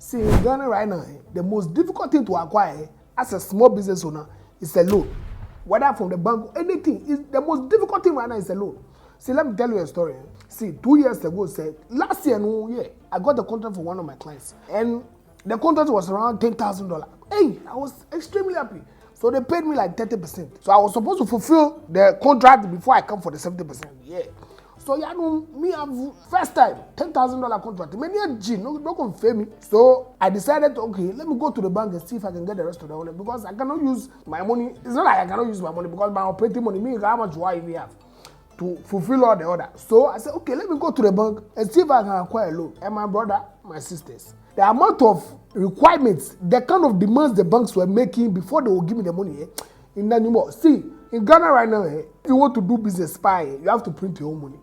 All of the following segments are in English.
See, in Ghana right now, the most difficult thing to acquire as a small business owner is a loan. Whether from the bank or anything, is the most difficult thing right now is a loan. See, let me tell you a story. See, 2 years ago, last year, I got the contract for one of my clients. And the contract was around $10,000. Hey, I was extremely happy. So they paid me like 30%. So I was supposed to fulfill the contract before I come for the 70%. Yeah. So me have first time $10,000 contract. Many G no confirm me. So I decided, okay, let me go to the bank and see if I can get the rest of the money because I cannot use my money. It's not like I cannot use my money because my operating money means how much do I even have to fulfill all the order. So I said, okay, let me go to the bank and see if I can acquire a loan. And my brother, my sisters, the amount of requirements, the kind of demands the banks were making before they will give me the money, in anymore. See, in Ghana right now, if you want to do business you have to print your own money.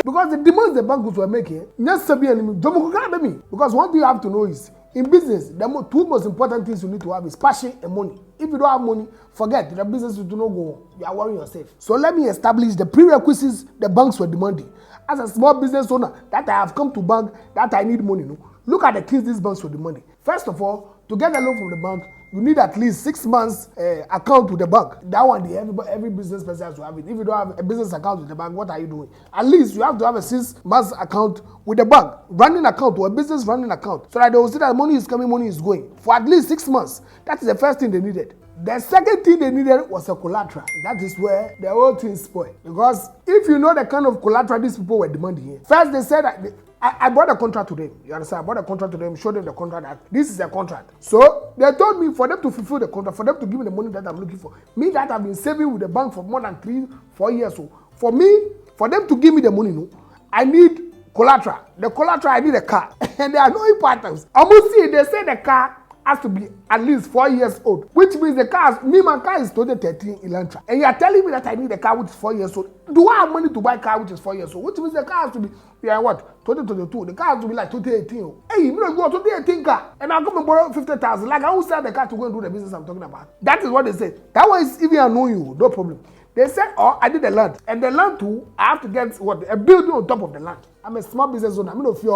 Because the demands the banks were making, because one thing you have to know is, in business, the two most important things you need to have is passion and money. If you don't have money, forget the business will not go on. You are worrying yourself. So let me establish the prerequisites the banks were demanding. As a small business owner, that I have come to bank, that I need money. No? Look at the things these banks were demanding. First of all, to get a loan from the bank, you need at least 6 months account with the bank. That one, every business person has to have it. If you don't have a business account with the bank, what are you doing? At least you have to have a 6 months account with the bank, running account or a business running account, so that they will see that money is coming, money is going for at least 6 months. That is the first thing they needed. The second thing they needed was a collateral. That is where the whole thing spoiled. Because if you know the kind of collateral these people were demanding here, first they said that I brought a contract to them. You understand? I brought a contract to them, showed them the contract that this is a contract. So they told me for them to fulfill the contract, for them to give me the money that I'm looking for. Me that I've been saving with the bank for more than 3-4 years. So for me, for them to give me the money, I need collateral. The collateral, I need a car. And there are no importance. Almost see, they say the car has to be at least 4 years old, which means my car is 2013 Elantra. And you are telling me that I need a car which is 4 years old. Do I have money to buy a car which is 4 years old? Which means the car has to be, 2022. The car has to be like 2018. Hey, you know, go 2018 car, and I'll come and borrow 50,000. Like, I will sell the car to go and do the business I'm talking about. That is what they say. That one is even annoying you, no problem. They said, oh, I did the land. And the land too, I have to get a building on top of the land. I'm a small business owner. I mean, if do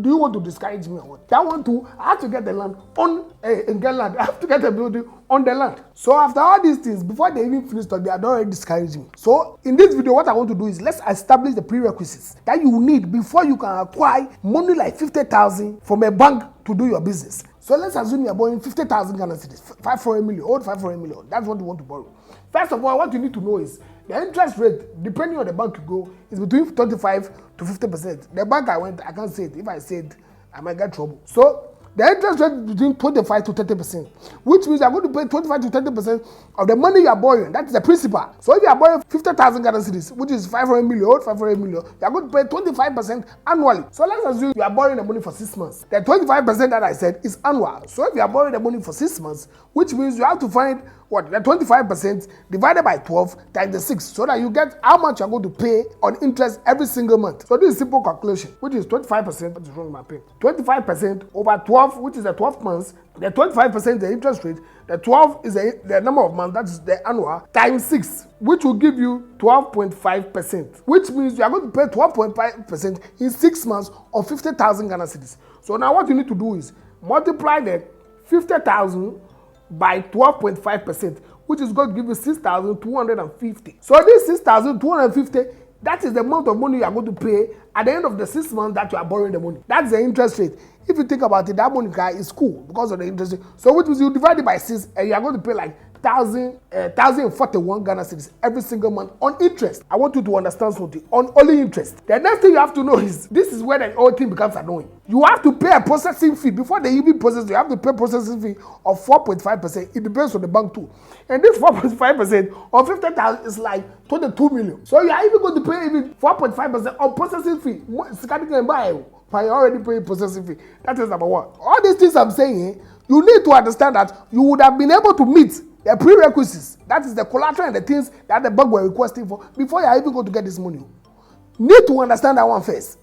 you want to discourage me or what? That one too, I have to get the land land. I have to get a building on the land. So after all these things, before they even finish talking, they had already discouraged me. So in this video, what I want to do is let's establish the prerequisites that you need before you can acquire money like 50,000 from a bank to do your business. So let's assume you're borrowing 50,000 Ghana cedis, 500 million, old 500 million. That's what you want to borrow. First of all, what you need to know is the interest rate, depending on the bank you go, is between 25 to 50%. The bank I went, I can't say it. If I say it, I might get trouble. So the interest rate is between 25 to 30%, which means you're going to pay 25 to 30% of the money you are borrowing. That is the principal. So if you are borrowing 50,000 Ghana cedis, which is 500 million, old 500 million, you are going to pay 25% annually. So let's assume you are borrowing the money for 6 months. The 25% that I said is annual. So if you are borrowing the money for 6 months, which means you have to find the 25% divided by 12 times the 6, so that you get how much you're going to pay on interest every single month. So this is simple calculation, which is 25%, what is wrong with my pen? 25% over 12, which is the 12 months. The 25% is the interest rate. The 12 is the number of months, that is the annual, times 6, which will give you 12.5%, which means you are going to pay 12.5% in 6 months of 50,000 Ghana cedis. So now what you need to do is multiply the 50,000 by 12.5%, which is going to give you 6,250. So this 6,250, that is the amount of money you are going to pay at the end of the 6 months that you are borrowing the money. That's the interest rate. If you think about it, that money is cool because of the interest rate. So which means you divide it by 6 and you are going to pay like 1,041 Ghana cedis every single month on interest. I want you to understand something. On only interest. The next thing you have to know is, this is where the whole thing becomes annoying. You have to pay a processing fee. Before they even process, you have to pay a processing fee of 4.5%. It depends on the bank too. And this 4.5% on 50,000 is like 22 million. So you are even going to pay even 4.5% on processing fee. I already paid processing fee. That is number one. All these things I'm saying, you need to understand that you would have been able to meet the prerequisites. That is the collateral and the things that the bank were requesting for before you are even going to get this money. Need to understand that one first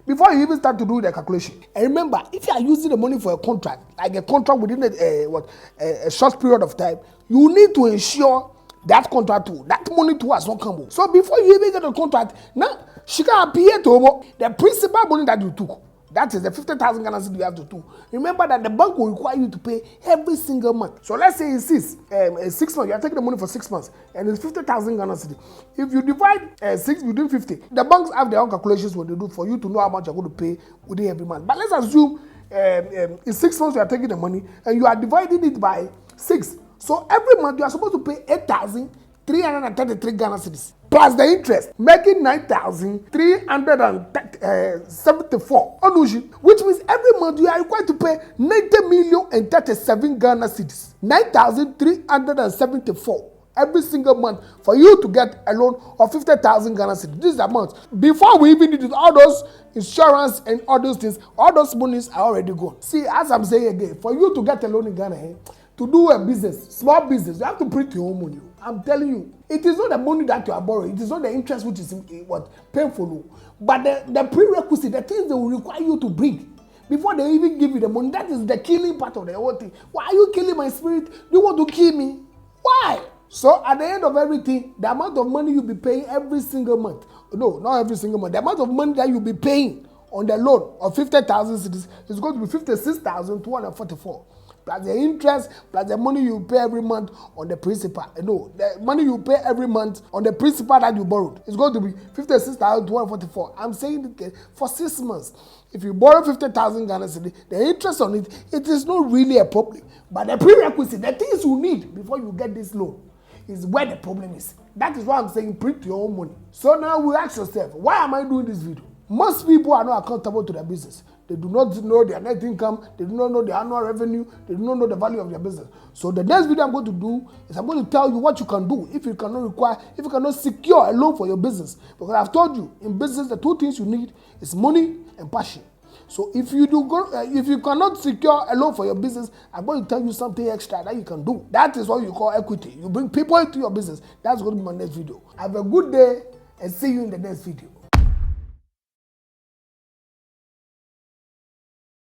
before you even start to do the calculation. And remember, if you are using the money for a contract, like a contract within a short period of time, you need to ensure that contract too, that money too has not come. So before you even get a contract, now she can appear to the principal money that you took. That is the 50,000 Ghana cedi you have to do. Remember that the bank will require you to pay every single month. So let's say it's 6 months, you are taking the money for 6 months, and it's 50,000 Ghana cedi. If you divide 6 within 50, the banks have their own calculations what they do for you to know how much you're going to pay within every month. But let's assume in 6 months you are taking the money and you are dividing it by 6. So every month you are supposed to pay 8,333 Ghana cedis plus the interest, making 9,374, which means every month you are required to pay 90,037 Ghana cedis, 9,374 every single month for you to get a loan of 50,000 Ghana cedis. This is the amount. Before we even did all those insurance and all those things, all those monies are already gone. See, as I'm saying again, for you to get a loan in Ghana, to do a business, small business, you have to print your own money. I'm telling you, it is not the money that you are borrowing. It is not the interest which is painful, but the prerequisite, the things they will require you to bring before they even give you the money. That is the killing part of the whole thing. Why are you killing my spirit? Do you want to kill me? Why? So at the end of everything, the amount of money you'll be paying every single month, no, not every single month, the amount of money that you'll be paying on the loan of 50,000 cedis is going to be 56,244. Plus the interest, plus the money you pay every month on the principal. No, the money you pay every month on the principal that you borrowed is going to be 56,244. I'm saying it for 6 months. If you borrow 50,000 Ghana cedi, the interest on it, it is not really a problem. But the prerequisite, the things you need before you get this loan, is where the problem is. That is why I'm saying print your own money. So now we ask yourself, why am I doing this video? Most people are not accountable to their business. They do not know their net income. They do not know their annual revenue. They do not know the value of their business. So the next video I'm going to do is I'm going to tell you what you can do if you cannot secure a loan for your business. Because I've told you, in business, the two things you need is money and passion. So if you cannot secure a loan for your business, I'm going to tell you something extra that you can do. That is what you call equity. You bring people into your business. That's going to be my next video. Have a good day and see you in the next video.